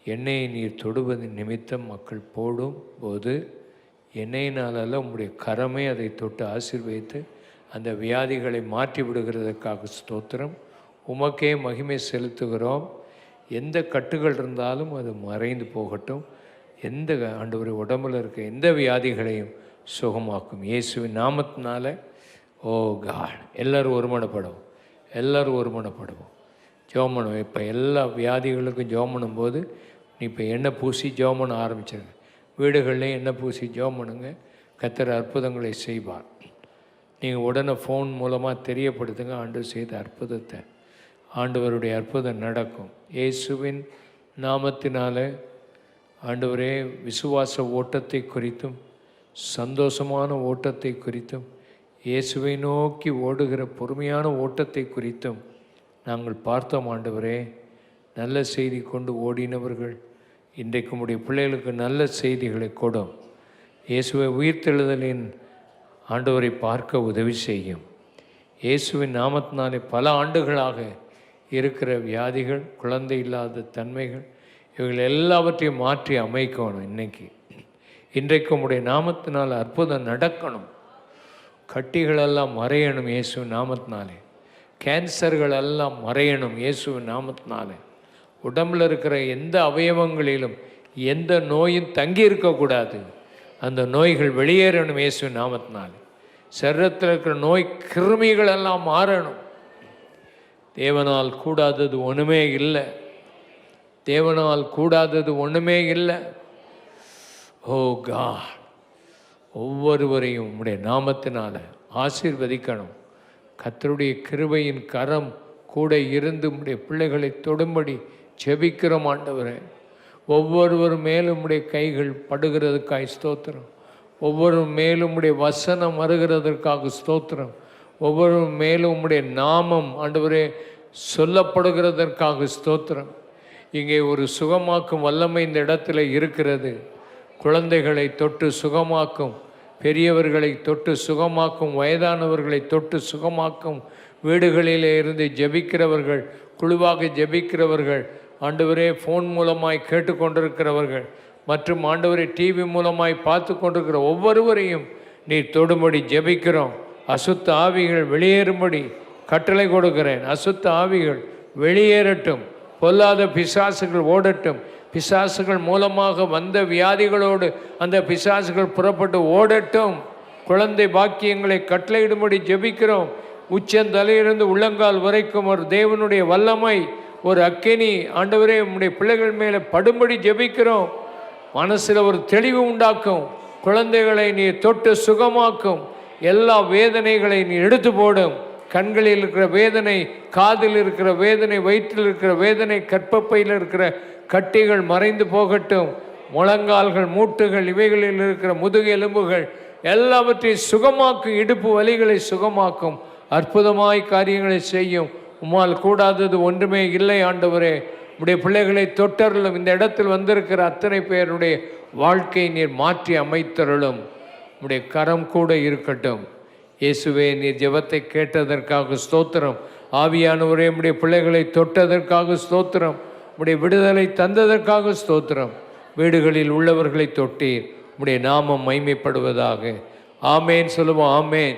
எண்ணெயை நீர் தொடுவதன் நிமித்தம் மக்கள் போடும்போது எண்ணெயினால உங்களுடைய கரமே அதை தொட்டு ஆசீர்வதித்து அந்த வியாதிகளை மாற்றி விடுகிறதுக்காக ஸ்தோத்திரம். உமக்கே மகிமை செலுத்துகிறோம். எந்த கட்டுகள் இருந்தாலும் அது மறைந்து போகட்டும். எந்த ஆண்டவர் உடம்பில் இருக்க எந்த வியாதிகளையும் சுகமாக்கும் இயேசுவின் நாமத்தினால. ஓ காட், எல்லோரும் ஒருமனப்படுவோம். எல்லோரும் ஒருமனப்படுவோம். ஜெபம் பண்ணுவோம். இப்போ எல்லா வியாதிகளுக்கும் ஜெபம் பண்ணும்போது நீ இப்போ எண்ணெய் பூசி ஜெபம் பண்ண ஆரம்பிச்சிருங்க. வீடுகள்லேயும் எண்ணெய் பூசி ஜெபம் பண்ணுங்க. கர்த்தர் அற்புதங்களை செய்வார். நீங்கள் உடனே ஃபோன் மூலமாக தெரியப்படுத்துங்க ஆண்டவர் செய்த அற்புதத்தை. ஆண்டவருடைய அற்புதம் நடக்கும் இயேசுவின் நாமத்தினால. ஆண்டவரே, விசுவாச ஓட்டத்தை குறித்தும் சந்தோஷமான ஓட்டத்தை குறித்தும் இயேசுவை நோக்கி ஓடுகிற பொறுமையான ஓட்டத்தை குறித்தும் நாங்கள் பார்த்தோம். ஆண்டவரே, நல்ல செய்தி கொண்டு ஓடினவர்கள் இன்றைக்கு உடைய பிள்ளைகளுக்கு நல்ல செய்திகளை கொடும். இயேசுவை உயிர்த்தெழுதலின் ஆண்டவரை பார்க்க உதவி செய்யும். இயேசுவின் நாமத்தினாலே பல ஆண்டுகளாக இருக்கிற வியாதிகள், குழந்தை இல்லாத தன்மைகள், இவர்கள் எல்லாவற்றையும் மாற்றி அமைக்கணும். இன்றைக்கு உடைய நாமத்தினால் அற்புதம் நடக்கணும். கட்டிகளெல்லாம் மறையணும் இயேசுவின் நாமத்தினாலே. கேன்சர்கள் எல்லாம் மறையணும் இயேசுவின் நாமத்தினாலே. உடம்பில் இருக்கிற எந்த அவயவங்களிலும் எந்த நோயும் தங்கி இருக்கக்கூடாது. அந்த நோய்கள் வெளியேறணும் இயேசுவின் நாமத்தினாலே. சரீரத்தில் இருக்கிற நோய் கிருமிகள் எல்லாம் மாறணும். தேவனால் கூடாதது ஒன்றுமே இல்லை. தேவனால் கூடாதது ஒன்றுமே இல்லை. ஓ காட், ஒவ்வொருவரையும் உம்முடைய நாமத்தினால ஆசீர்வதிக்கணும். கர்த்தருடைய கிருபையின் கரம் கூட இருந்து உம்முடைய பிள்ளைகளை தொடும்படி ஜெபிக்கிறோம். ஆண்டவரே, ஒவ்வொருவர் மேலும் உம்முடைய கைகள் படுகிறதுக்காக ஸ்தோத்திரம். ஒவ்வொரு மேலும் உம்முடைய வசனம் வருகிறதற்காக ஸ்தோத்திரம். ஒவ்வொரு மேலும் உம்முடைய நாமம் ஆண்டவரே சொல்லப்படுகிறதற்காக ஸ்தோத்திரம். இங்கே ஒரு சுகமாக்கும் வல்லமை இந்த இடத்துல இருக்கிறது. குழந்தைகளை தொட்டு சுகமாக்கும், பெரியவர்களை தொட்டு சுகமாக்கும், வயதானவர்களை தொட்டு சுகமாக்கும், வீடுகளிலே இருந்து ஜெபிக்கிறவர்கள், குழுவாக ஜெபிக்கிறவர்கள், ஆண்டவரே ஃபோன் மூலமாய் கேட்டுக்கொண்டிருக்கிறவர்கள் மற்றும் ஆண்டவரே டிவி மூலமாய் பார்த்து கொண்டிருக்கிற ஒவ்வொருவரையும் நீர் தொடும்படி ஜெபிக்கிறோம். அசுத்த ஆவிகள் வெளியேறும்படி கட்டளை கொடுக்கிறேன். அசுத்த ஆவிகள் வெளியேறட்டும், பொல்லாத பிசாசுகள் ஓடட்டும். பிசாசுகள் மூலமாக வந்த வியாதிகளோடு அந்த பிசாசுகள் புறப்பட்டு ஓடட்டும். குழந்தை பாக்கியங்களை கட்டளையிடும்படி ஜெபிக்கிறோம். உச்சந்தலையிலிருந்து உள்ளங்கால் வரைக்கும் ஒரு தேவனுடைய வல்லமை, ஒரு அக்கினி ஆண்டவரே உம்முடைய பிள்ளைகள் மேலே படும்படி ஜெபிக்கிறோம். மனசில் ஒரு தெளிவு உண்டாக்கும். குழந்தைகளை நீ தொட்டு சுகமாக்கும். எல்லா வேதனைகளை நீ எடுத்து போடும். கண்களில் இருக்கிற வேதனை, காதில் இருக்கிற வேதனை, வயிற்றில் இருக்கிற வேதனை, கற்பப்பையில் இருக்கிற கட்டிகள் மறைந்து போகட்டும். முழங்கால்கள், மூட்டுகள், இவைகளில் இருக்கிற முதுகு எலும்புகள் எல்லாவற்றையும் சுகமாக்கும். இடுப்பு வலிகளை சுகமாக்கும். அற்புதமாய் காரியங்களை செய்யும். உம்மால் கூடாதது ஒன்றுமே இல்லை ஆண்டவரே. உடைய பிள்ளைகளை தொட்டருளும். இந்த இடத்தில் வந்திருக்கிற அத்தனை பேருடைய வாழ்க்கை நீர் மாற்றி அமைத்தருளும். உடைய கரம் கூட இருக்கட்டும். இயேசுவே, நீர் ஜெபத்தை கேட்டதற்காக ஸ்தோத்திரம். ஆவியானவரே, உடைய பிள்ளைகளை தொட்டதற்காக ஸ்தோத்திரம். உடைய விடுதலை தந்ததற்காக ஸ்தோத்திரம். வீடுகளில் உள்ளவர்களை தொட்டீர். உடைய நாமம் மைமைப்படுவதாக. ஆமேன் சொல்லுவோம். ஆமேன்.